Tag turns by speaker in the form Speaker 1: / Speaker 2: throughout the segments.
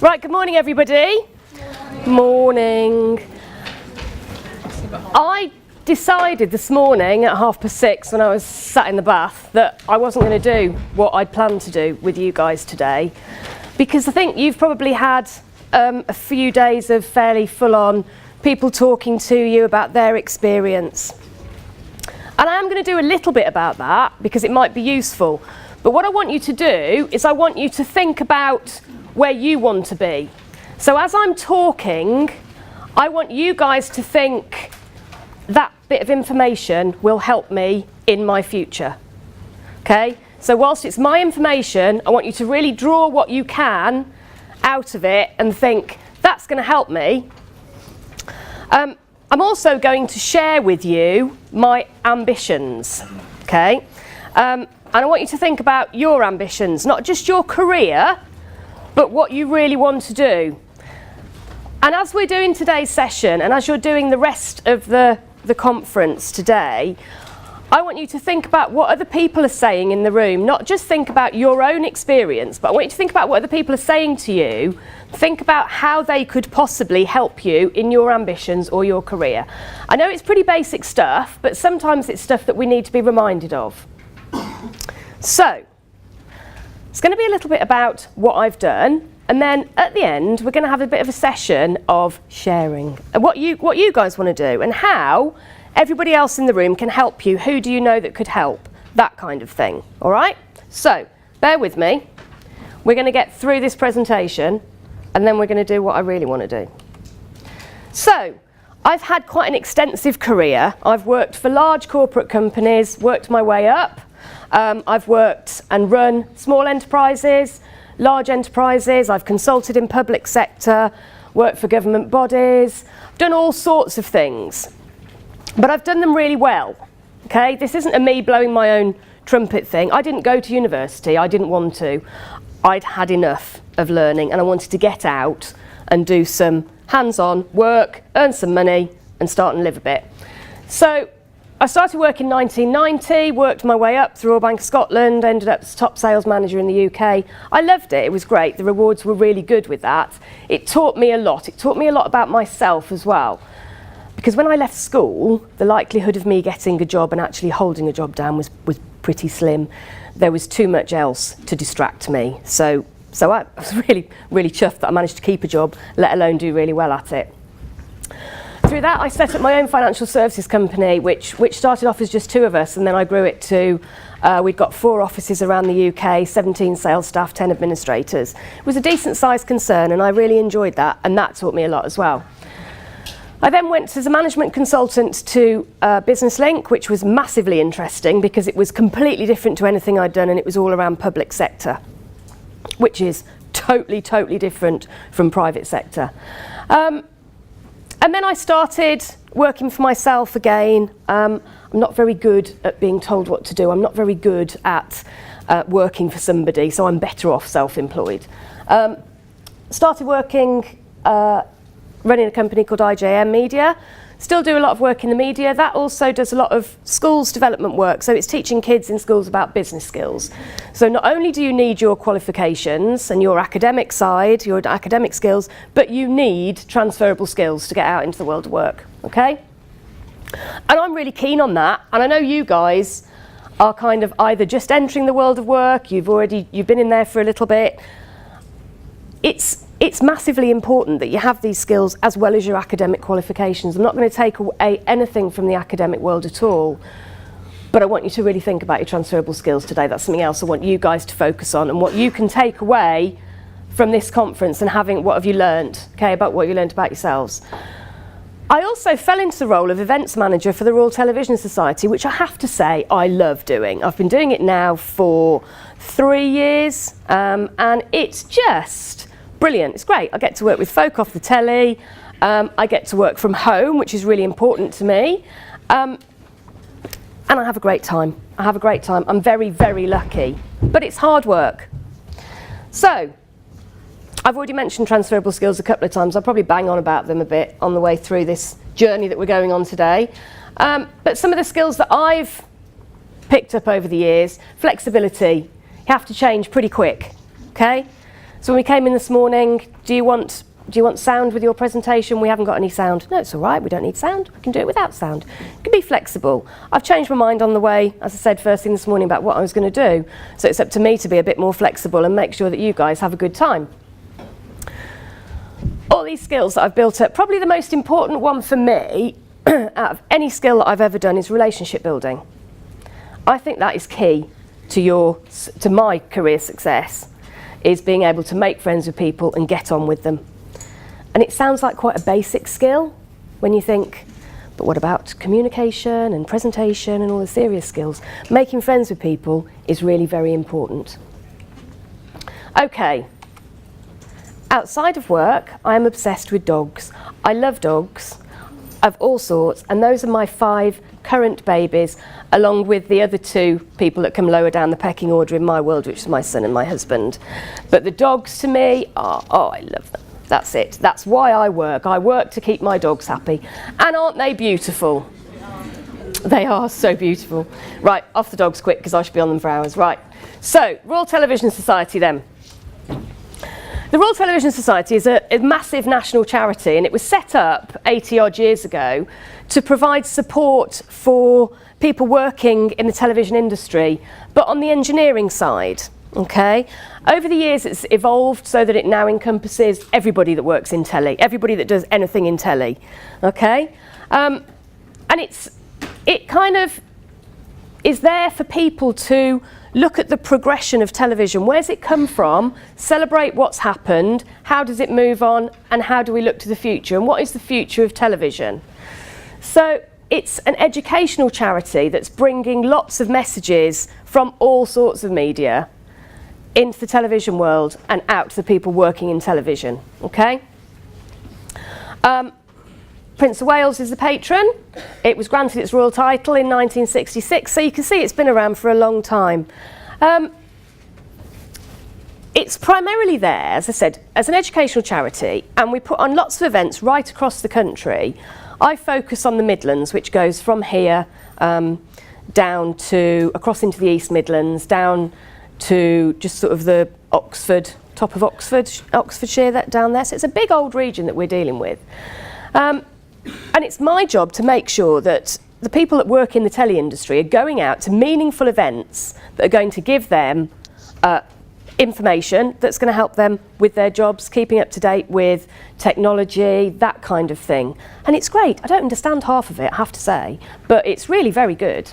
Speaker 1: Right, good morning everybody. Morning. I decided this morning at 6:30 when I was sat in the bath that I wasn't going to do what I'd planned to do with you guys today, because I think you've probably had a few days of fairly full-on people talking to you about their experience. And I am going to do a little bit about that because it might be useful. But what I want you to do is I want you to think about where you want to be. So as I'm talking, I want you guys to think that bit of information will help me in my future. Okay? So whilst it's my information, I want you to really draw what you can out of it and think, that's going to help me. I'm also going to share with you my ambitions. Okay? And I want you to think about your ambitions, not just your career, but what you really want to do. And as we're doing today's session, and as you're doing the rest of the conference today, I want you to think about what other people are saying in the room, not just think about your own experience, but I want you to think about what other people are saying to you. Think about how they could possibly help you in your ambitions or your career. I know it's pretty basic stuff, but sometimes it's stuff that we need to be reminded of. So, it's going to be a little bit about what I've done, and then at the end we're going to have a bit of a session of sharing and what you guys want to do and how everybody else in the room can help you. Who do you know that could help? That kind of thing. All right? So, bear with me. We're going to get through this presentation and then we're going to do what I really want to do. So, I've had quite an extensive career. I've worked for large corporate companies, worked my way up. I've worked and run small enterprises, large enterprises. I've consulted in public sector, worked for government bodies, done all sorts of things. But I've done them really well. Okay? This isn't a me blowing my own trumpet thing. I didn't go to university. I didn't want to. I'd had enough of learning and I wanted to get out and do some hands-on work, earn some money and start and live a bit. So I started work in 1990, worked my way up through Royal Bank of Scotland, ended up as top sales manager in the UK. I loved it, it was great, the rewards were really good with that. It taught me a lot, about myself as well. Because when I left school, the likelihood of me getting a job and actually holding a job down was pretty slim. There was too much else to distract me. So I was really, really chuffed that I managed to keep a job, let alone do really well at it. Through that, I set up my own financial services company, which started off as just 2 of us, and then I grew it to, we'd got 4 offices around the UK, 17 sales staff, 10 administrators. It was a decent sized concern, and I really enjoyed that, and that taught me a lot as well. I then went as a management consultant to Business Link, which was massively interesting because it was completely different to anything I'd done, and it was all around public sector, which is totally, totally different from private sector. And then I started working for myself again. I'm not very good at being told what to do. I'm not very good at working for somebody, so I'm better off self-employed. Started working, running a company called IJM Media. Still do a lot of work in the media. That also does a lot of schools development work. So it's teaching kids in schools about business skills. So not only do you need your qualifications and your academic side, your academic skills, but you need transferable skills to get out into the world of work. Okay? And I'm really keen on that. And I know you guys are kind of either just entering the world of work, you've been in there for a little bit. It's massively important that you have these skills as well as your academic qualifications. I'm not going to take away anything from the academic world at all, but I want you to really think about your transferable skills today. That's something else I want you guys to focus on, and what you can take away from this conference and what have you learned, okay, about what you learned about yourselves. I also fell into the role of events manager for the Royal Television Society, which I have to say I love doing. I've been doing it now for 3 years, and it's just brilliant. It's great. I get to work with folk off the telly. I get to work from home, which is really important to me. And I have a great time. I'm very, very lucky. But it's hard work. So, I've already mentioned transferable skills a couple of times. I'll probably bang on about them a bit on the way through this journey that we're going on today. But some of the skills that I've picked up over the years, flexibility. You have to change pretty quick. Okay? So when we came in this morning, do you want sound with your presentation? We haven't got any sound. No, it's all right, we don't need sound. I can do it without sound. You can be flexible. I've changed my mind on the way, as I said first thing this morning, about what I was going to do. So it's up to me to be a bit more flexible and make sure that you guys have a good time. All these skills that I've built up, probably the most important one for me out of any skill that I've ever done is relationship building. I think that is key to my career success, is being able to make friends with people and get on with them. And it sounds like quite a basic skill when you think, but what about communication and presentation and all the serious skills? Making friends with people is really very important. Okay. Outside of work, I am obsessed with dogs. I love dogs of all sorts, and those are my 5 current babies, along with the other 2 people that come lower down the pecking order in my world, which is my son and my husband. But the dogs to me are, I love them. That's it. That's why I work. I work to keep my dogs happy. And aren't they beautiful? They are so beautiful. Right, off the dogs quick, because I should be on them for hours. Right, so Royal Television Society then. The Royal Television Society is a massive national charity, and it was set up 80 odd years ago to provide support for people working in the television industry, but on the engineering side. Okay. Over the years it's evolved so that it now encompasses everybody that works in telly, everybody that does anything in telly. Okay. And it kind of is there for people to look at the progression of television. Where's it come from? Celebrate what's happened. How does it move on? And how do we look to the future? And what is the future of television? So it's an educational charity that's bringing lots of messages from all sorts of media into the television world and out to the people working in television. Okay. Prince of Wales is the patron. It was granted its royal title in 1966, so you can see it's been around for a long time. It's primarily there, as I said, as an educational charity, and we put on lots of events right across the country. I focus on the Midlands, which goes from here down to across into the East Midlands, down to just sort of the Oxford, top of Oxfordshire, that down there. So it's a big old region that we're dealing with. And it's my job to make sure that the people that work in the telly industry are going out to meaningful events that are going to give them information that's going to help them with their jobs, keeping up to date with technology, that kind of thing. And it's great. I don't understand half of it, I have to say, but it's really very good.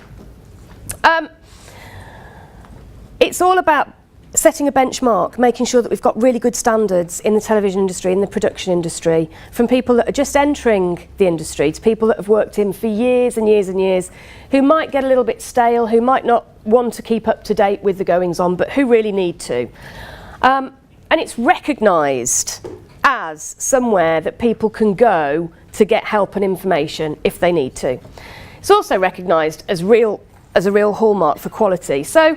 Speaker 1: It's all about setting a benchmark, making sure that we've got really good standards in the television industry, in the production industry, from people that are just entering the industry to people that have worked in for years and years and years, who might get a little bit stale, who might not want to keep up to date with the goings on, but who really need to. And it's recognised as somewhere that people can go to get help and information if they need to. It's also recognised as a real hallmark for quality. So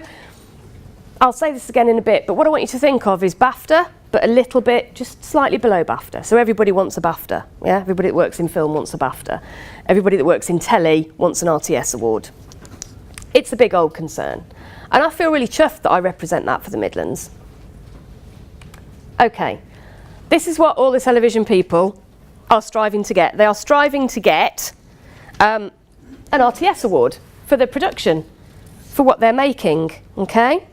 Speaker 1: I'll say this again in a bit, but what I want you to think of is BAFTA, but a little bit, just slightly below BAFTA. So everybody wants a BAFTA, yeah? Everybody that works in film wants a BAFTA. Everybody that works in telly wants an RTS award. It's a big old concern. And I feel really chuffed that I represent that for the Midlands. Okay, this is what all the television people are striving to get. They are striving to get an RTS award for the production, for what they're making, okay?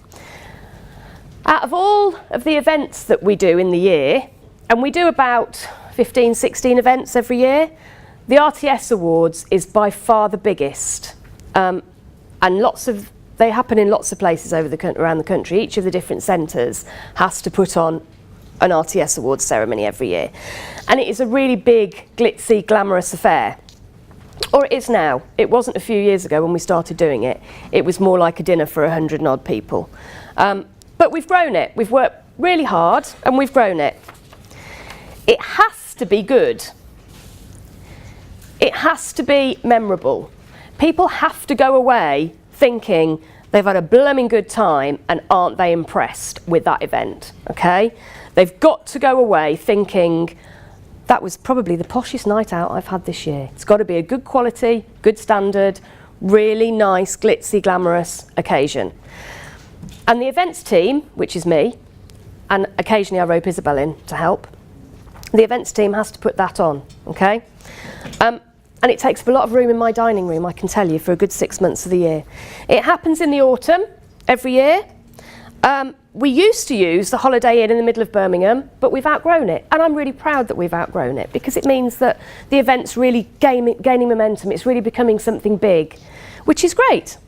Speaker 1: Out of all of the events that we do in the year, and we do about 15, 16 events every year, the RTS Awards is by far the biggest. And they happen in lots of places around the country. Each of the different centres has to put on an RTS Awards ceremony every year. And it is a really big, glitzy, glamorous affair. Or it is now. It wasn't a few years ago when we started doing it. It was more like a dinner for 100 and odd people. But we've grown it. We've worked really hard and we've grown it. It has to be good. It has to be memorable. People have to go away thinking they've had a blooming good time and aren't they impressed with that event, okay? They've got to go away thinking that was probably the poshest night out I've had this year. It's got to be a good quality, good standard, really nice, glitzy, glamorous occasion. And the events team, which is me, and occasionally I rope Isabel in to help. The events team has to put that on, okay? And it takes up a lot of room in my dining room, I can tell you, for a good 6 months of the year. It happens in the autumn every year. We used to use the Holiday Inn in the middle of Birmingham, but we've outgrown it. And I'm really proud that we've outgrown it, because it means that the event's really gaining momentum. It's really becoming something big, which is great.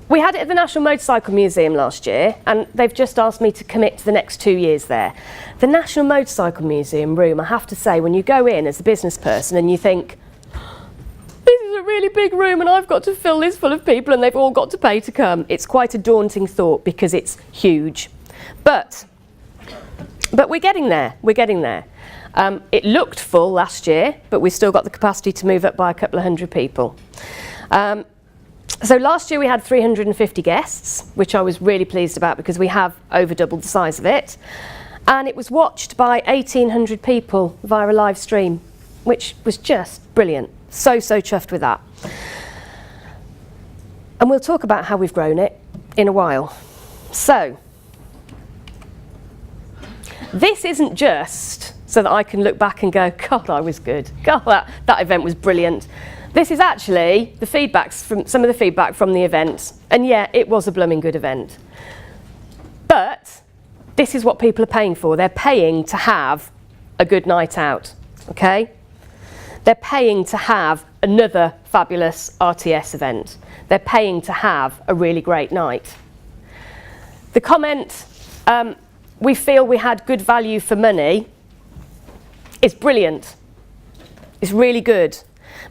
Speaker 1: We had it at the National Motorcycle Museum last year, and they've just asked me to commit to the next 2 years there. The National Motorcycle Museum room, I have to say, when you go in as a business person and you think, this is a really big room and I've got to fill this full of people and they've all got to pay to come, it's quite a daunting thought because it's huge. But we're getting there, we're getting there. It looked full last year, but we've still got the capacity to move up by a couple of hundred people. So last year we had 350 guests, which I was really pleased about because we have over doubled the size of it. And it was watched by 1,800 people via a live stream, which was just brilliant. So chuffed with that. And we'll talk about how we've grown it in a while. So, this isn't just so that I can look back and go, God, I was good. God, that event was brilliant. This is actually the feedbacks from some of the feedback from the event. And yeah, it was a blooming good event. But this is what people are paying for. They're paying to have a good night out, okay? They're paying to have another fabulous RTS event. They're paying to have a really great night. The comment, we feel we had good value for money, is brilliant. It's really good.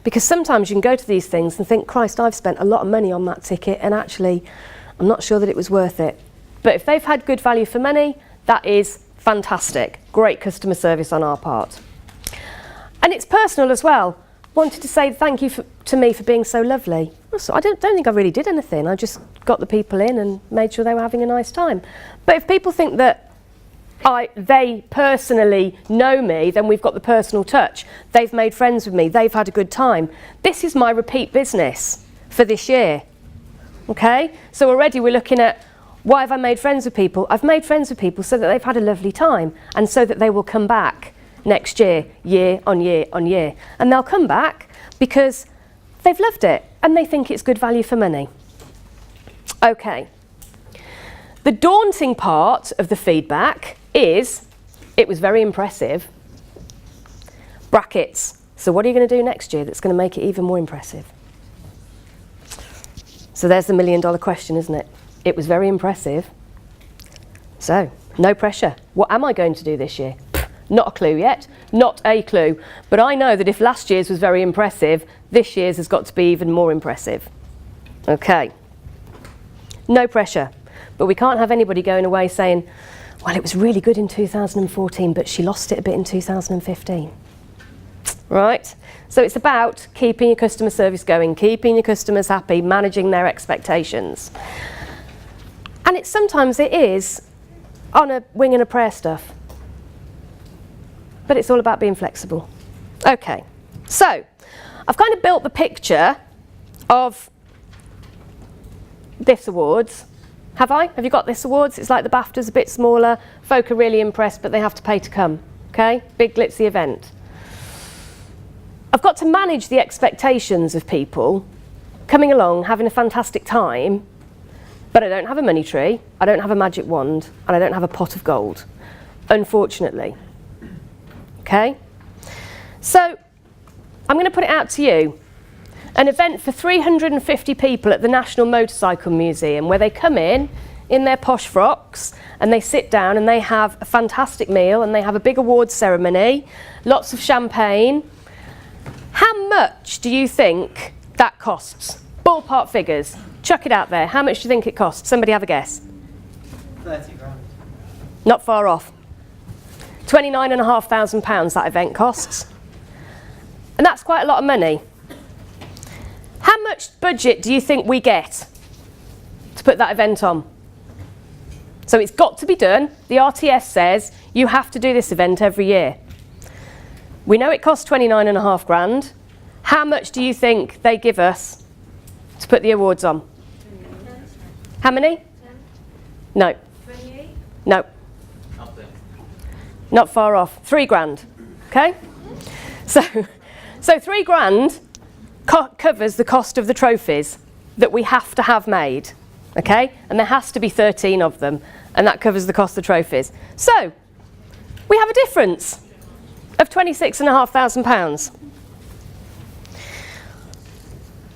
Speaker 1: Because sometimes you can go to these things and think, Christ, I've spent a lot of money on that ticket and actually I'm not sure that it was worth it. But if they've had good value for money, that is fantastic. Great customer service on our part. And it's personal as well. Wanted to say thank you to me for being so lovely. So I don't think I really did anything. I just got the people in and made sure they were having a nice time. But if people think that they personally know me, then we've got the personal touch. They've made friends with me. They've had a good time. This is my repeat business for this year. Okay? So already we're looking at, why have I made friends with people? I've made friends with people so that they've had a lovely time and so that they will come back next year, year on year on year. And they'll come back because they've loved it and they think it's good value for money. Okay. The daunting part of the feedback is, it was very impressive. Brackets. So what are you going to do next year that's going to make it even more impressive? So there's the $1 million question, isn't it? It was very impressive. So, no pressure. What am I going to do this year? Not a clue yet. Not a clue. But I know that if last year's was very impressive, this year's has got to be even more impressive. Okay. No pressure. But we can't have anybody going away saying, well, it was really good in 2014, but she lost it a bit in 2015. Right? So it's about keeping your customer service going, keeping your customers happy, managing their expectations. And sometimes it is on a wing and a prayer stuff. But it's all about being flexible. Okay. So I've kind of built the picture of this awards. Have I? Have you got this awards? It's like the BAFTAs, a bit smaller. Folk are really impressed, but they have to pay to come. Okay? Big glitzy event. I've got to manage the expectations of people coming along, having a fantastic time, but I don't have a money tree, I don't have a magic wand, and I don't have a pot of gold, unfortunately. Okay? So, I'm going to put it out to you. An event for 350 people at the National Motorcycle Museum where they come in their posh frocks and they sit down and they have a fantastic meal and they have a big awards ceremony, lots of champagne. How much do you think that costs? Ballpark figures. Chuck it out there. How much do you think it costs? Somebody have a guess.
Speaker 2: 30 grand.
Speaker 1: Not far off. £29,500 that event costs. And that's quite a lot of money. How much budget do you think we get to put that event on? So it's got to be done. The RTS says you have to do this event every year. We know it costs £29,500. How much do you think they give us to put the awards on? How many? No. No.
Speaker 2: Nothing.
Speaker 1: Not far off. 3 grand. Okay? So £3 covers the cost of the trophies that we have to have made. Okay? And there has to be 13 of them. And that covers the cost of the trophies. So, we have a difference of £26,500.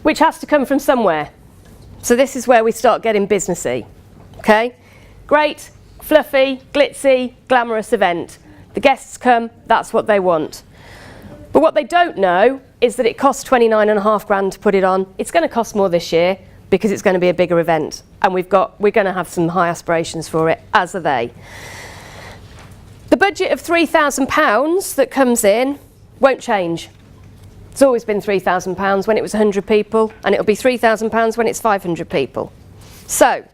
Speaker 1: Which has to come from somewhere. So this is where we start getting businessy. Okay? Great, fluffy, glitzy, glamorous event. The guests come, that's what they want. But what they don't know is that it costs £29,500 to put it on. It's going to cost more this year because it's going to be a bigger event. And we're going to have some high aspirations for it, as are they. The budget of £3,000 that comes in won't change. It's always been £3,000 when it was 100 people, and it'll be £3,000 when it's 500 people. So,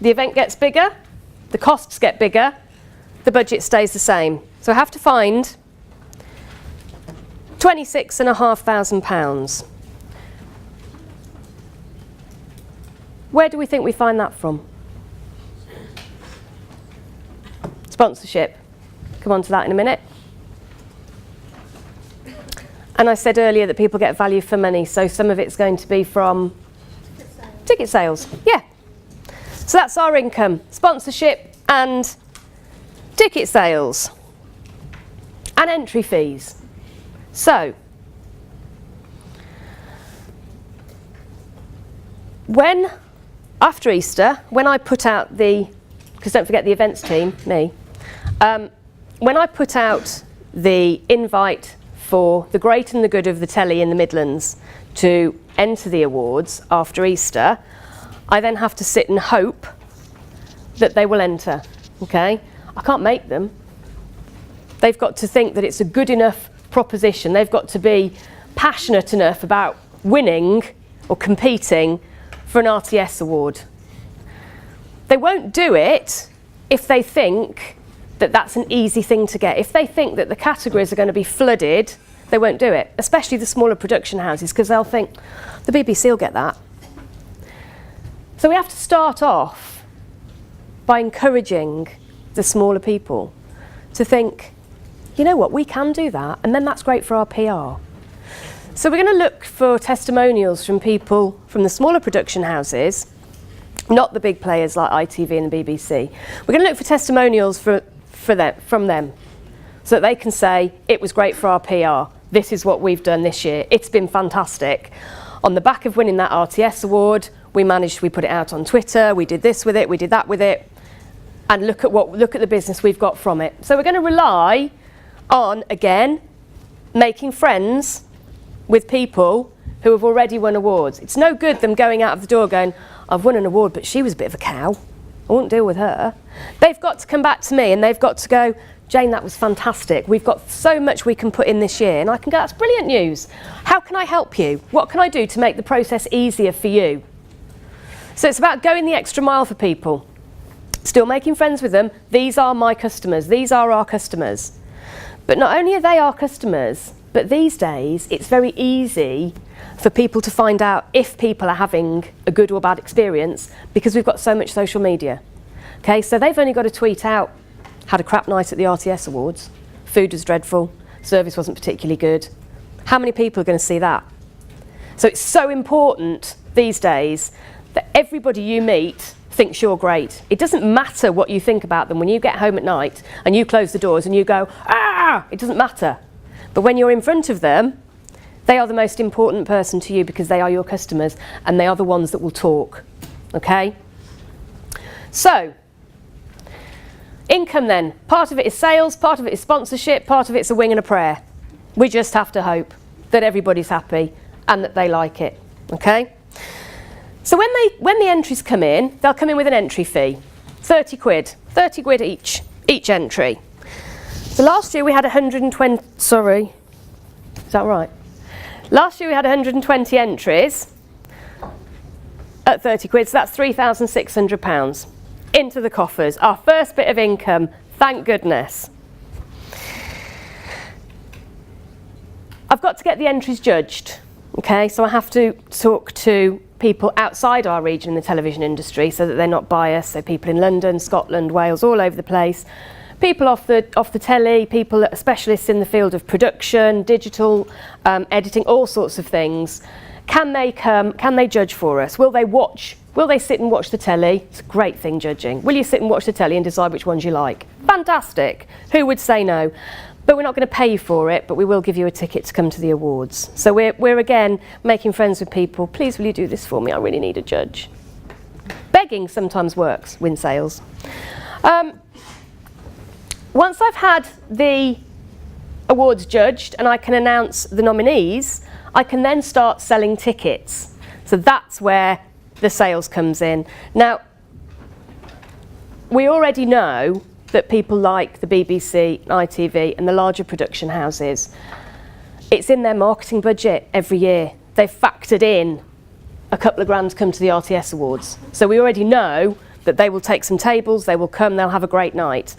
Speaker 1: the event gets bigger, the costs get bigger, the budget stays the same. So I have to find £26,500. Where do we think we find that from? Sponsorship. Come on to that in a minute. And I said earlier that people get value for money, so some of it's going to be from ticket sales. Yeah. So that's our income, sponsorship and ticket sales and entry fees. So, after Easter, when I put out because don't forget the events team, me, when I put out the invite for the great and the good of the telly in the Midlands to enter the awards after Easter, I then have to sit and hope that they will enter, okay? I can't make them. They've got to think that it's a good enough proposition. They've got to be passionate enough about winning or competing for an RTS award. They won't do it if they think that that's an easy thing to get. If they think that the categories are going to be flooded, they won't do it, especially the smaller production houses, because they'll think, the BBC will get that. So we have to start off by encouraging the smaller people to think, you know what, we can do that, and then that's great for our PR. So we're going to look for testimonials from people from the smaller production houses, not the big players like ITV and the BBC. We're going to look for testimonials from them, so that they can say, it was great for our PR, this is what we've done this year, it's been fantastic. On the back of winning that RTS award, we put it out on Twitter, we did this with it, we did that with it, and look at the business we've got from it. So we're going to rely on, again, making friends with people who have already won awards. It's no good them going out of the door going, I've won an award, but she was a bit of a cow. I won't deal with her. They've got to come back to me and they've got to go, Jayne, that was fantastic. We've got so much we can put in this year. And I can go, that's brilliant news. How can I help you? What can I do to make the process easier for you? So it's about going the extra mile for people. Still making friends with them. These are my customers. These are our customers. But not only are they our customers, but these days it's very easy for people to find out if people are having a good or bad experience because we've got so much social media. Okay, so they've only got to tweet out, had a crap night at the RTS Awards, food was dreadful, service wasn't particularly good. How many people are going to see that? So it's so important these days that everybody you meet thinks you're great. It doesn't matter what you think about them when you get home at night and you close the doors and you go, it doesn't matter. But when you're in front of them, they are the most important person to you because they are your customers and they are the ones that will talk. Okay? So, income then. Part of it is sales, part of it is sponsorship, part of it's a wing and a prayer. We just have to hope that everybody's happy and that they like it. Okay? So when the entries come in, they'll come in with an entry fee. 30 quid each entry. So last year we had 120, sorry, is that right? Last year we had 120 entries at 30 quid, so that's £3,600 into the coffers. Our first bit of income, thank goodness. I've got to get the entries judged. Okay, so I have to talk to people outside our region in the television industry so that they're not biased. So people in London, Scotland, Wales, all over the place. People off the telly, people that are specialists in the field of production, digital, editing, all sorts of things. Can they come? Can they judge for us? Will they watch? Will they sit and watch the telly? It's a great thing, judging. Will you sit and watch the telly and decide which ones you like? Fantastic. Who would say no? But we're not going to pay you for it, but we will give you a ticket to come to the awards. So we're again making friends with people. Please, will you do this for me? I really need a judge. Begging sometimes works, win sales. Once I've had the awards judged and I can announce the nominees, I can then start selling tickets. So that's where the sales comes in. Now, we already know that people like the BBC, ITV and the larger production houses. It's in their marketing budget every year. They've factored in a couple of grand to come to the RTS Awards. So we already know that they will take some tables, they will come, they'll have a great night.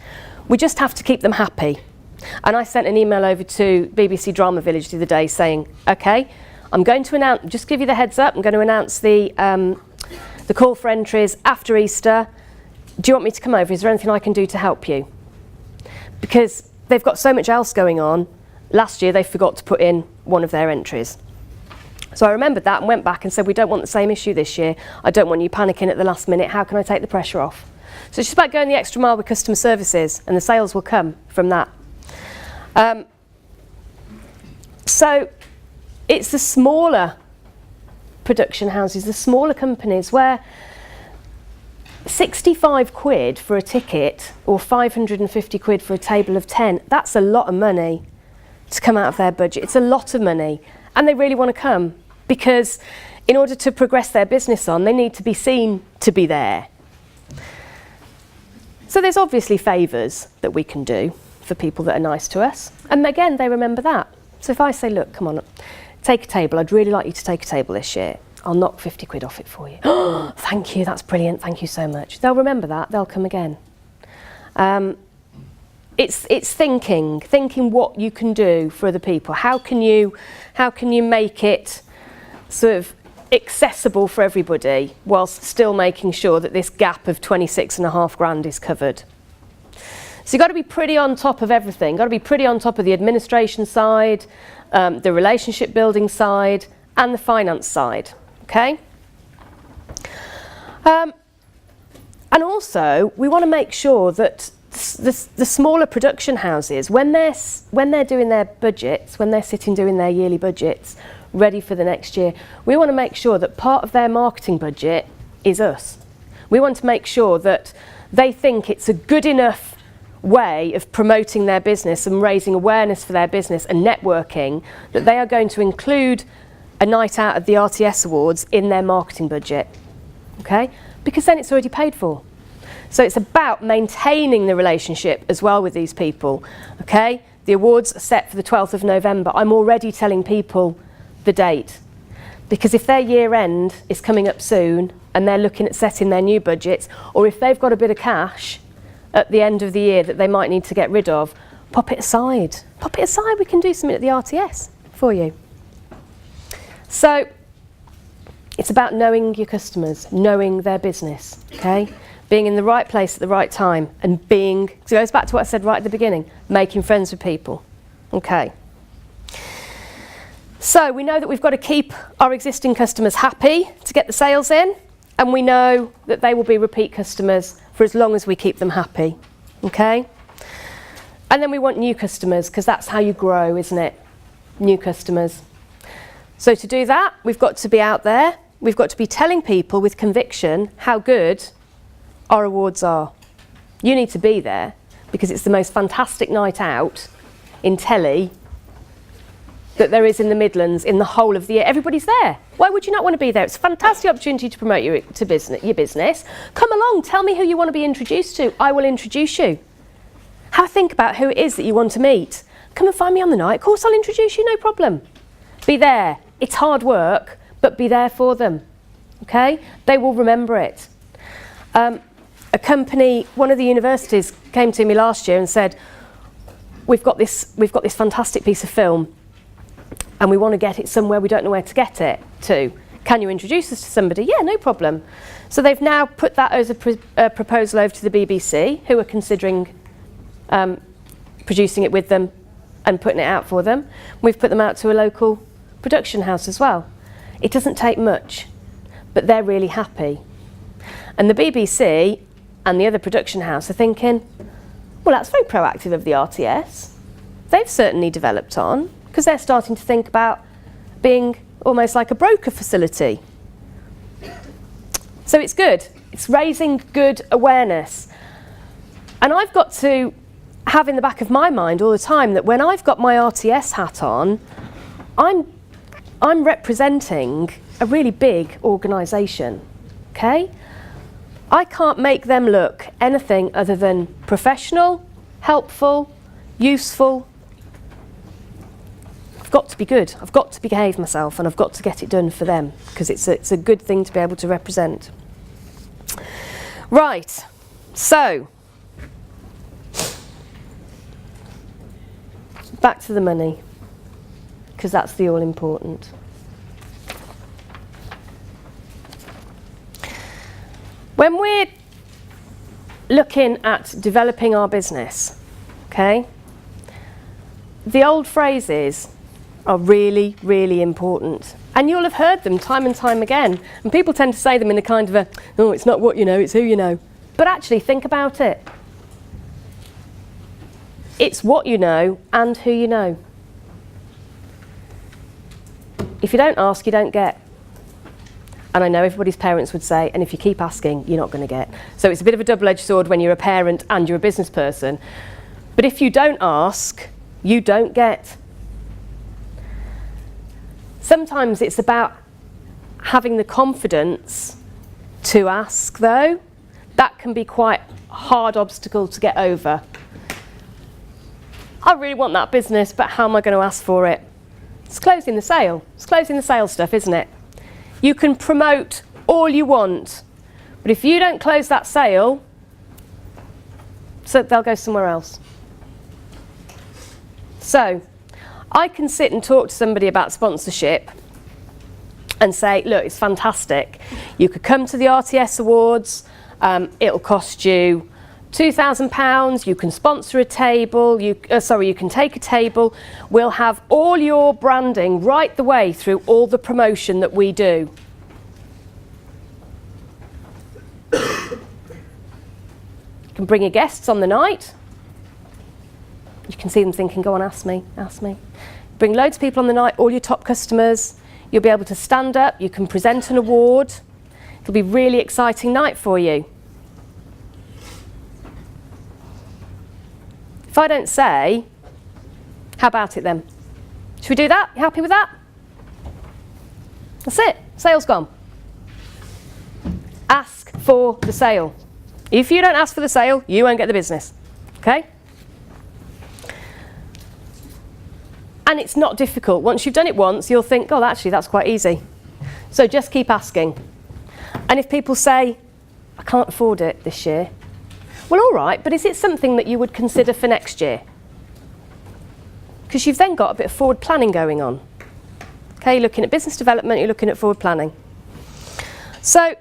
Speaker 1: We just have to keep them happy. And I sent an email over to BBC Drama Village the other day saying, okay, I'm going to announce, just give you the heads up, I'm going to announce the call for entries after Easter. Do you want me to come over? Is there anything I can do to help you? Because they've got so much else going on. Last year they forgot to put in one of their entries. So I remembered that and went back and said, we don't want the same issue this year. I don't want you panicking at the last minute. How can I take the pressure off? So it's just about going the extra mile with customer services, and the sales will come from that. So it's the smaller production houses, the smaller companies where 65 quid for a ticket or 550 quid for a table of 10, that's a lot of money to come out of their budget. It's a lot of money, and they really want to come because in order to progress their business on, they need to be seen to be there. So there's obviously favours that we can do for people that are nice to us, and again, they remember that. So if I say, look, come on, take a table, I'd really like you to take a table this year. I'll knock 50 quid off it for you. Oh, thank you, that's brilliant, thank you so much. They'll remember that, they'll come again. It's thinking what you can do for other people. How can you make it sort of accessible for everybody whilst still making sure that this gap of 26.5 grand is covered? So you've got to be pretty on top of everything. Got to be pretty on top of the administration side, the relationship building side, and the finance side. Okay. And also, we want to make sure that the smaller production houses, when they're doing their budgets, when they're sitting doing their yearly budgets, ready for the next year, we want to make sure that part of their marketing budget is us. We want to make sure that they think it's a good enough way of promoting their business and raising awareness for their business and networking that they are going to include a night out at the RTS Awards in their marketing budget, okay? Because then it's already paid for. So it's about maintaining the relationship as well with these people, okay? The awards are set for the 12th of November. I'm already telling people the date. Because if their year end is coming up soon and they're looking at setting their new budgets, or if they've got a bit of cash at the end of the year that they might need to get rid of, pop it aside. Pop it aside, we can do something at the RTS for you. So it's about knowing your customers, knowing their business, okay? Being in the right place at the right time and being, so it goes back to what I said right at the beginning, making friends with people, okay? So we know that we've got to keep our existing customers happy to get the sales in, and we know that they will be repeat customers for as long as we keep them happy, okay? And then we want new customers, because that's how you grow, isn't it? New customers. So to do that, we've got to be out there. We've got to be telling people with conviction how good our awards are. You need to be there because it's the most fantastic night out in telly that there is in the Midlands in the whole of the year. Everybody's there. Why would you not want to be there? It's a fantastic opportunity to promote your business. Come along, tell me who you want to be introduced to. I will introduce you. Have a think about who it is that you want to meet. Come and find me on the night. Of course, I'll introduce you, no problem. Be there. It's hard work, but be there for them, okay? They will remember it. A company, one of the universities came to me last year and said, we've got this fantastic piece of film. and we want to get it somewhere we don't know where to get it to. Can you introduce us to somebody? Yeah, no problem. So they've now put that as a proposal over to the BBC, who are considering producing it with them and putting it out for them. We've put them out to a local production house as well. It doesn't take much, but they're really happy. And the BBC and the other production house are thinking, well, that's very proactive of the RTS. They've certainly developed on, because they're starting to think about being almost like a broker facility. So it's good. It's raising good awareness. And I've got to have in the back of my mind all the time that when I've got my RTS hat on, I'm representing a really big organisation, okay? I can't make them look anything other than professional, helpful, useful. I've got to be good. I've got to behave myself, and I've got to get it done for them, because it's a good thing to be able to represent. Right, so back to the money, because that's the all important. When we're looking at developing our business, okay, the old phrases are really, really important. And you'll have heard them time and time again. And people tend to say them in a kind of a, oh, it's not what you know, it's who you know. But actually, think about it. It's what you know and who you know. If you don't ask, you don't get. And I know everybody's parents would say, and if you keep asking, you're not going to get. So it's a bit of a double-edged sword when you're a parent and you're a business person. But if you don't ask, you don't get. Sometimes it's about having the confidence to ask, though. That can be quite a hard obstacle to get over. I really want that business, but how am I going to ask for it? It's closing the sale. It's closing the sale stuff, isn't it? You can promote all you want, but if you don't close that sale, so they'll go somewhere else. So I can sit and talk to somebody about sponsorship and say, look, it's fantastic. You could come to the RTS Awards. It'll cost you £2,000. You can sponsor a table. You can take a table. We'll have all your branding right the way through all the promotion that we do. You can bring your guests on the night. You can see them thinking, go on, ask me, ask me. Bring loads of people on the night, all your top customers. You'll be able to stand up. You can present an award. It'll be a really exciting night for you. If I don't say, how about it then? Should we do that? You happy with that? That's it. Sale's gone. Ask for the sale. If you don't ask for the sale, you won't get the business. Okay? And it's not difficult. Once you've done it once, you'll think, oh, actually, that's quite easy. So just keep asking. And if people say, I can't afford it this year, well, all right, but is it something that you would consider for next year? Because you've then got a bit of forward planning going on. Okay, you're looking at business development, you're looking at forward planning. So,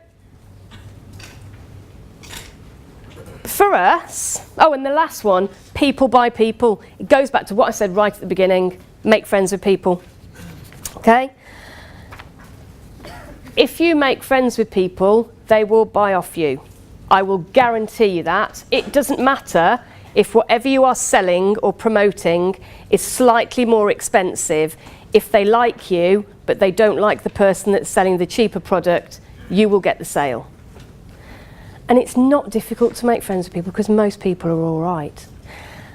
Speaker 1: for us, oh, and the last one, people by people. It goes back to what I said right at the beginning, make friends with people. Okay? If you make friends with people, they will buy off you. I will guarantee you that. It doesn't matter if whatever you are selling or promoting is slightly more expensive. If they like you, but they don't like the person that's selling the cheaper product, you will get the sale. And it's not difficult to make friends with people because most people are all right.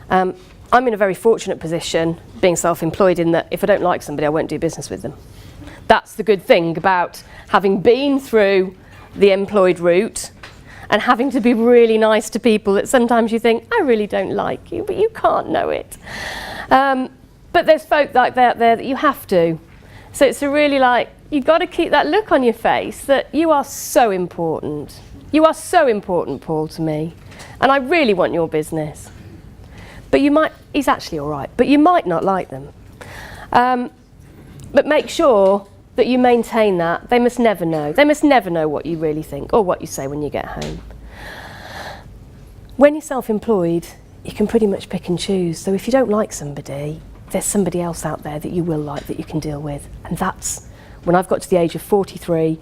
Speaker 1: I'm in a very fortunate position, being self-employed, in that if I don't like somebody, I won't do business with them. That's the good thing about having been through the employed route and having to be really nice to people that sometimes you think, I really don't like you, but you can't know it. But there's folk like that out there that you have to. So it's a really you've got to keep that look on your face that you are so important. You are so important, Paul, to me. And I really want your business. But he's actually all right, but you might not like them. But make sure that you maintain that. They must never know. They must never know what you really think or what you say when you get home. When you're self-employed, you can pretty much pick and choose. So if you don't like somebody, there's somebody else out there that you will like, that you can deal with. And that's, when I've got to the age of 43,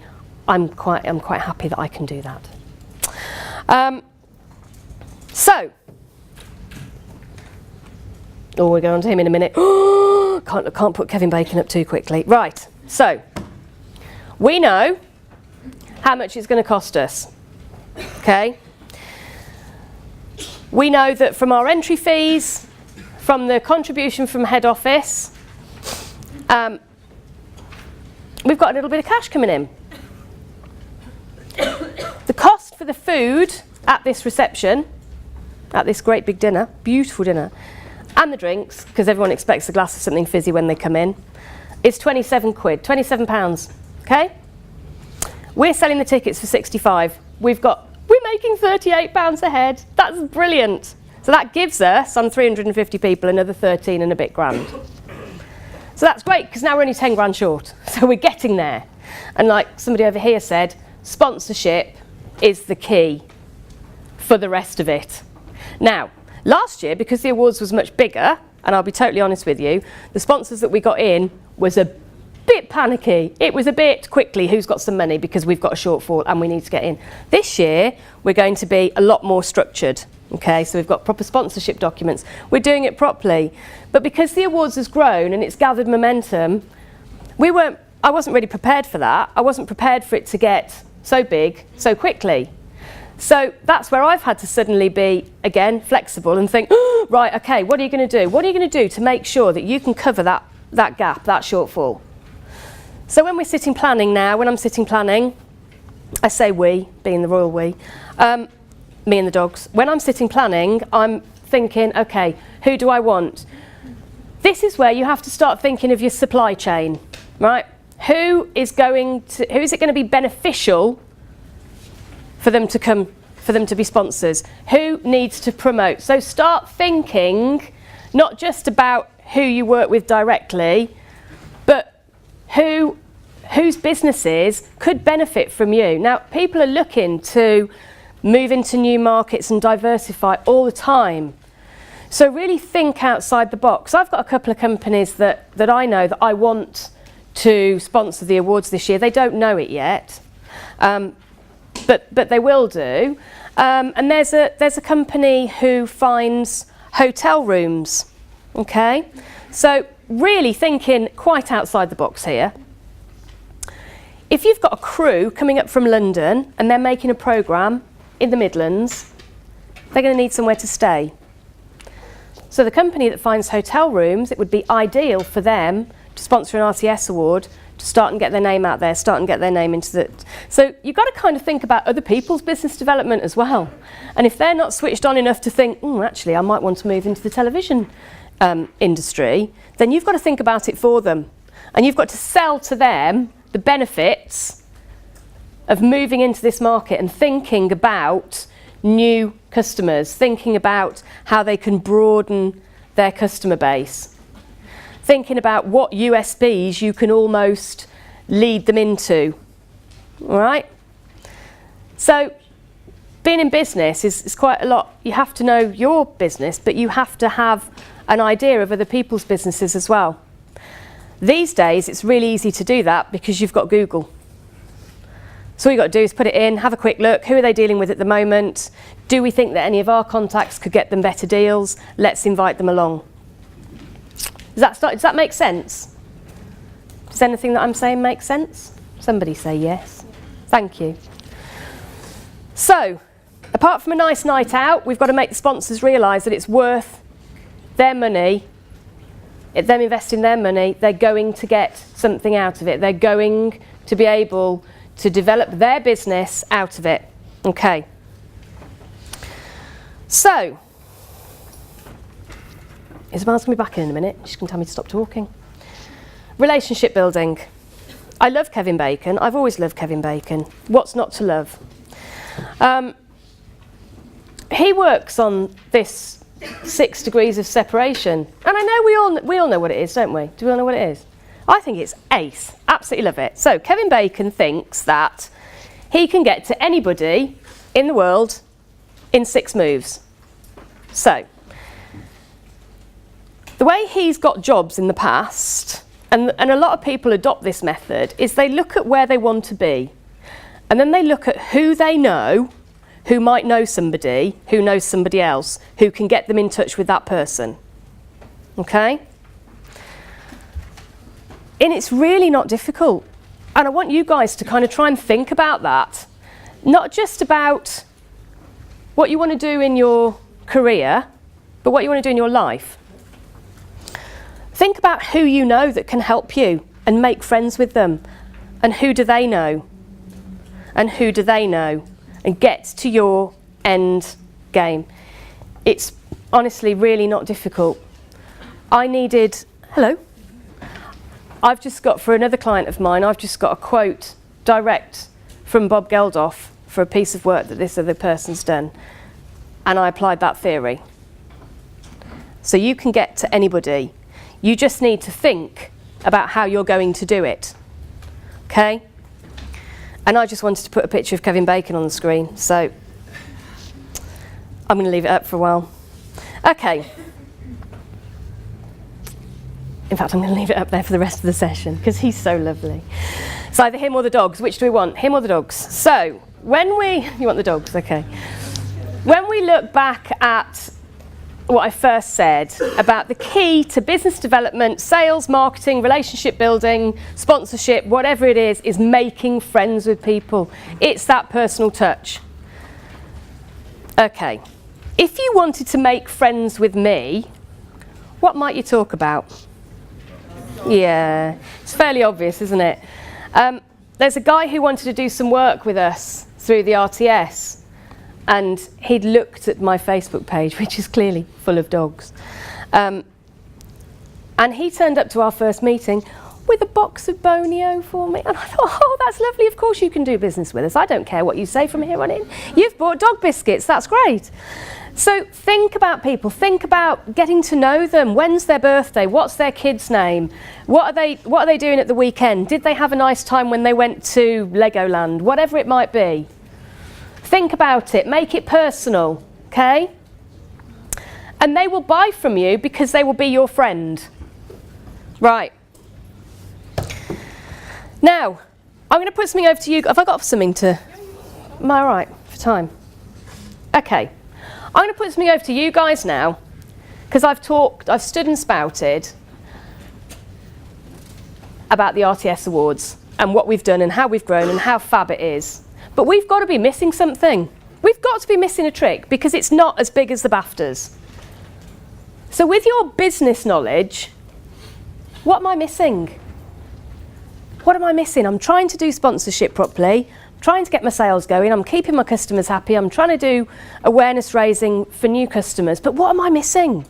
Speaker 1: I'm quite happy that I can do that. We'll go on to him in a minute. Can't put Kevin Bacon up too quickly. Right, so we know how much it's going to cost us. Okay. We know that from our entry fees, from the contribution from head office, we've got a little bit of cash coming in. The cost for the food at this reception, at this great big dinner, beautiful dinner, and the drinks, because everyone expects a glass of something fizzy when they come in, is 27 quid, £27, okay? We're selling the tickets for 65. We're making £38 a head. That's brilliant. So that gives us, on 350 people, another 13 and a bit grand. So that's great, because now we're only 10 grand short. So we're getting there. And like somebody over here said, sponsorship is the key for the rest of it. Now, last year, because the awards was much bigger, and I'll be totally honest with you, the sponsors that we got in was a bit panicky. It was a bit quickly, who's got some money, because we've got a shortfall and we need to get in. This year, we're going to be a lot more structured. Okay, so we've got proper sponsorship documents. We're doing it properly. But because the awards has grown and it's gathered momentum, I wasn't really prepared for that. I wasn't prepared for it to get so big so quickly. So that's where I've had to suddenly be, again, flexible and think, oh, right, okay, what are you going to do? What are you going to do to make sure that you can cover that gap, that shortfall? So when we're sitting planning now, when I'm sitting planning, I say we, being the royal we, me and the dogs. When I'm sitting planning, I'm thinking, okay, who do I want? This is where you have to start thinking of your supply chain, right? Who is it going to be beneficial for them to come, for them to be sponsors? Who needs to promote? So start thinking not just about who you work with directly, but whose businesses could benefit from you. Now, people are looking to move into new markets and diversify all the time. So really think outside the box. I've got a couple of companies that I know that I want to sponsor the awards this year. They don't know it yet, but they will do. And there's a company who finds hotel rooms. Okay, so really thinking quite outside the box here. If you've got a crew coming up from London and they're making a programme in the Midlands, they're going to need somewhere to stay. So the company that finds hotel rooms, it would be ideal for them to sponsor an RCS award, to start and get their name out there, start and get their name into the... So you've got to kind of think about other people's business development as well. And if they're not switched on enough to think, actually, I might want to move into the television industry, then you've got to think about it for them. And you've got to sell to them the benefits of moving into this market and thinking about new customers, thinking about how they can broaden their customer base, thinking about what USPs you can almost lead them into. All right? So being in business is quite a lot. You have to know your business, but you have to have an idea of other people's businesses as well. These days, it's really easy to do that because you've got Google. So all you've got to do is put it in, have a quick look. Who are they dealing with at the moment? Do we think that any of our contacts could get them better deals? Let's invite them along. Does that make sense? Does anything that I'm saying make sense? Somebody say yes. Thank you. So, apart from a nice night out, we've got to make the sponsors realise that it's worth their money, them investing their money. They're going to get something out of it. They're going to be able to develop their business out of it. Okay. So, Isabel's going to be back in a minute. She's going to tell me to stop talking. Relationship building. I love Kevin Bacon. I've always loved Kevin Bacon. What's not to love? He works on this 6 degrees of separation. And I know we all know what it is, don't we? Do we all know what it is? I think it's ace. Absolutely love it. So Kevin Bacon thinks that he can get to anybody in the world in 6 moves. So the way he's got jobs in the past, and a lot of people adopt this method, is they look at where they want to be, and then they look at who they know, who might know somebody, who knows somebody else, who can get them in touch with that person. Okay? And it's really not difficult. And I want you guys to kind of try and think about that. Not just about what you want to do in your career, but what you want to do in your life. Think about who you know that can help you and make friends with them. And who do they know? And who do they know? And get to your end game. It's honestly really not difficult. Hello. I've just got, for another client of mine, I've just got a quote direct from Bob Geldof for a piece of work that this other person's done. And I applied that theory. So you can get to anybody. You just need to think about how you're going to do it. Okay? And I just wanted to put a picture of Kevin Bacon on the screen, so I'm going to leave it up for a while. Okay. In fact, I'm going to leave it up there for the rest of the session because he's so lovely. It's either him or the dogs. Which do we want? Him or the dogs? So you want the dogs, okay. When we look back at what I first said about the key to business development, sales, marketing, relationship building, sponsorship, whatever it is making friends with people. It's that personal touch. Okay. If you wanted to make friends with me, what might you talk about? Yeah, it's fairly obvious, isn't it? There's a guy who wanted to do some work with us through the RTS, and he'd looked at my Facebook page, which is clearly full of dogs. And he turned up to our first meeting with a box of Bonio for me. And I thought, oh, that's lovely. Of course you can do business with us. I don't care what you say from here on in. You've bought dog biscuits. That's great. So think about people. Think about getting to know them. When's their birthday? What's their kid's name? What are they doing at the weekend? Did they have a nice time when they went to Legoland? Whatever it might be. Think about it. Make it personal. Okay? And they will buy from you because they will be your friend. Right. Now, I'm going to put something over to you. Have I got something to... Am I all right for time? Okay. I'm going to put something over to you guys now, because I've stood and spouted about the RTS Awards and what we've done and how we've grown and how fab it is. But we've got to be missing something. We've got to be missing a trick because it's not as big as the BAFTAs. So with your business knowledge, what am I missing? What am I missing? I'm trying to do sponsorship properly. Trying to get my sales going, I'm keeping my customers happy, I'm trying to do awareness raising for new customers, but what am I missing?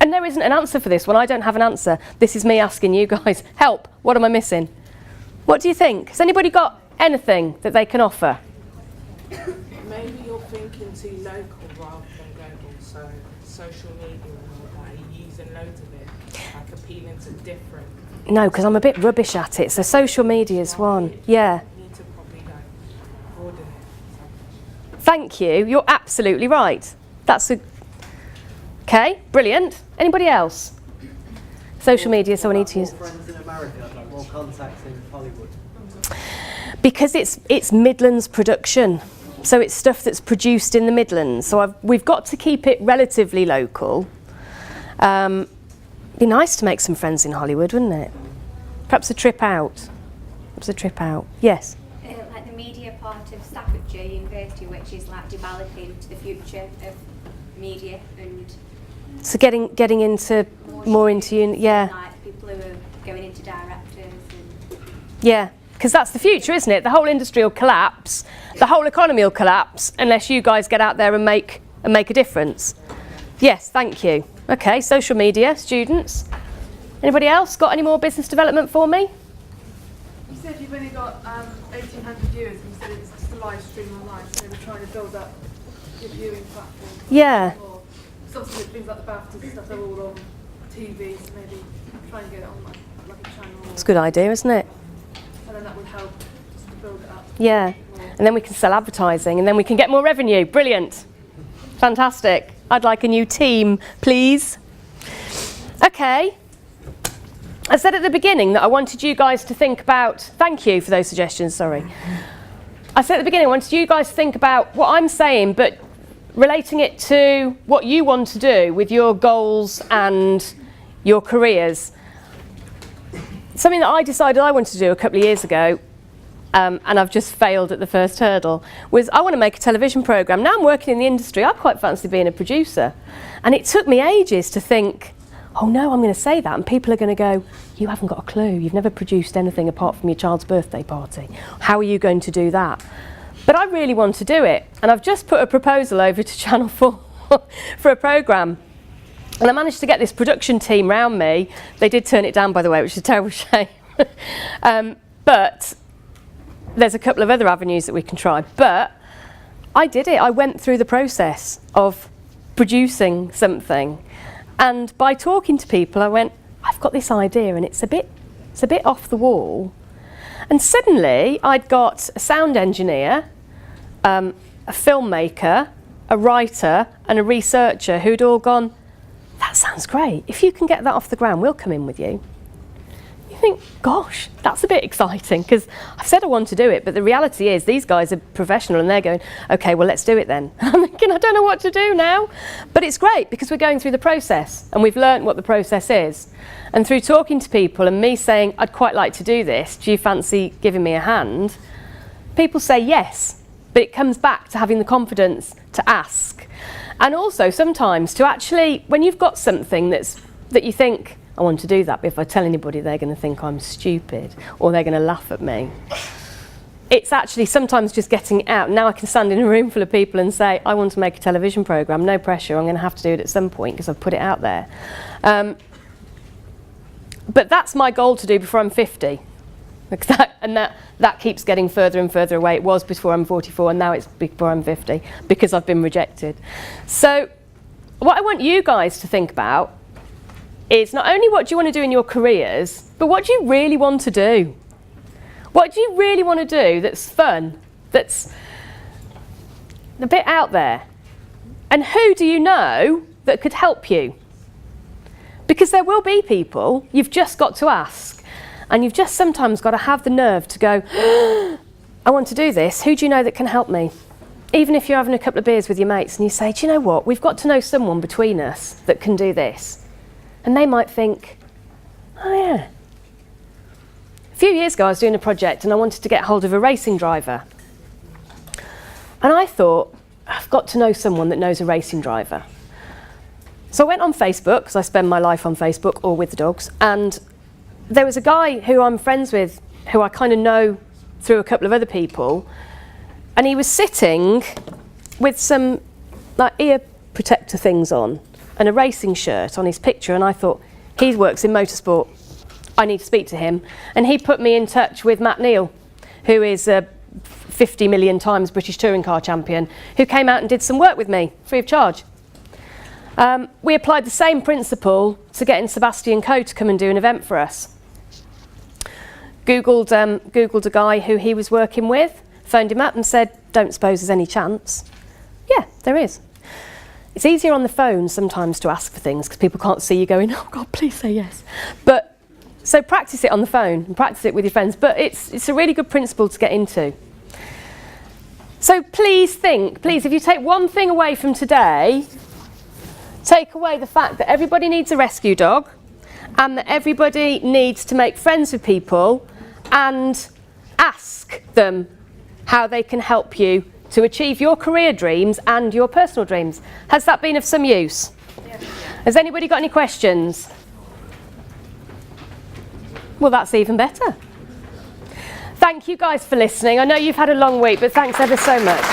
Speaker 1: And there isn't an answer for this one. I don't have an answer. This is me asking you guys, help, what am I missing? What do you think? Has anybody got anything that they can offer?
Speaker 3: Maybe you're thinking too local rather than global, so social media and all that, you're using loads of it, like appealing to different.
Speaker 1: No, because I'm a bit rubbish at it. So social media is one. Yeah.
Speaker 3: You need to probably broaden it.
Speaker 1: Thank you. You're absolutely right. Okay, brilliant. Anybody else? Social media, so I need to use.
Speaker 2: More friends in America, more contacts in Hollywood.
Speaker 1: Because it's Midlands production. So it's stuff that's produced in the Midlands. So we've got to keep it relatively local. Be nice to make some friends in Hollywood, wouldn't it? Perhaps a trip out. Yes.
Speaker 4: Like the media part of Staffordshire University, which is like developing to the future of media and.
Speaker 1: So getting into more into yeah.
Speaker 4: Like people who are going into directors and.
Speaker 1: Yeah, because that's the future, isn't it? The whole industry will collapse. The whole economy will collapse unless you guys get out there and make a difference. Yes, thank you. Okay, social media, students. Anybody else got any more business development for me?
Speaker 5: You said you've only got 1,800 viewers, and you said it's just a live stream online, so we're trying to build up your viewing platform.
Speaker 1: Yeah.
Speaker 5: So obviously things like the BAFTAs and stuff, they're all on TV, so maybe try and get it on like a channel.
Speaker 1: It's a good idea, isn't it?
Speaker 5: And then that would help just to build it up.
Speaker 1: Yeah. And then we can sell advertising and then we can get more revenue. Brilliant. Fantastic. I'd like a new team, please. Okay. I said at the beginning that I wanted you guys to think about, thank you for those suggestions, sorry. I said at the beginning I wanted you guys to think about what I'm saying, but relating it to what you want to do with your goals and your careers. Something that I decided I wanted to do a couple of years ago, and I've just failed at the first hurdle, was I want to make a television programme. Now I'm working in the industry, I quite fancy being a producer. And it took me ages to think, oh no, I'm going to say that, and people are going to go, you haven't got a clue, you've never produced anything apart from your child's birthday party. How are you going to do that? But I really want to do it, and I've just put a proposal over to Channel 4 for a programme. And I managed to get this production team round me. They did turn it down, by the way, which is a terrible shame. But there's a couple of other avenues that we can try. But I did it. I went through the process of producing something. And by talking to people, I went, I've got this idea and it's a bit off the wall. And suddenly I'd got a sound engineer, a filmmaker, a writer and a researcher who'd all gone, that sounds great. If you can get that off the ground, we'll come in with you. You think, gosh, that's a bit exciting because I've said I want to do it, but the reality is these guys are professional and they're going, okay, well, let's do it then. I'm thinking, I don't know what to do now. But it's great because we're going through the process and we've learned what the process is. And through talking to people and me saying, I'd quite like to do this, do you fancy giving me a hand? People say yes, but it comes back to having the confidence to ask. And also sometimes to actually, when you've got something that you think, I want to do that, but if I tell anybody they're going to think I'm stupid or they're going to laugh at me. It's actually sometimes just getting it out. Now I can stand in a room full of people and say, I want to make a television programme, no pressure, I'm going to have to do it at some point because I've put it out there. But that's my goal to do before I'm 50. That keeps getting further and further away. It was before I'm 44 and now it's before I'm 50 because I've been rejected. So what I want you guys to think about is not only what do you want to do in your careers, but what do you really want to do? What do you really want to do that's fun, that's a bit out there? And who do you know that could help you? Because there will be people, you've just got to ask. And you've just sometimes got to have the nerve to go, I want to do this, who do you know that can help me? Even if you're having a couple of beers with your mates and you say, do you know what, we've got to know someone between us that can do this. And they might think, oh yeah. A few years ago I was doing a project and I wanted to get hold of a racing driver. And I thought, I've got to know someone that knows a racing driver. So I went on Facebook, because I spend my life on Facebook or with the dogs, and there was a guy who I'm friends with, who I kind of know through a couple of other people, and he was sitting with some like ear protector things on and a racing shirt on his picture, and I thought, he works in motorsport, I need to speak to him. And he put me in touch with Matt Neal, who is a 50 million times British touring car champion, who came out and did some work with me, free of charge. We applied the same principle to getting Sebastian Coe to come and do an event for us. Googled a guy who he was working with, phoned him up and said, don't suppose there's any chance? Yeah, there is. It's easier on the phone sometimes to ask for things because people can't see you going, oh God, please say yes. But so practice it on the phone and practice it with your friends. But it's a really good principle to get into. So please think, if you take one thing away from today, take away the fact that everybody needs a rescue dog and that everybody needs to make friends with people and ask them how they can help you to achieve your career dreams and your personal dreams. Has that been of some use? Yes. Has anybody got any questions? Well, that's even better. Thank you guys for listening. I know you've had a long week, but thanks ever so much.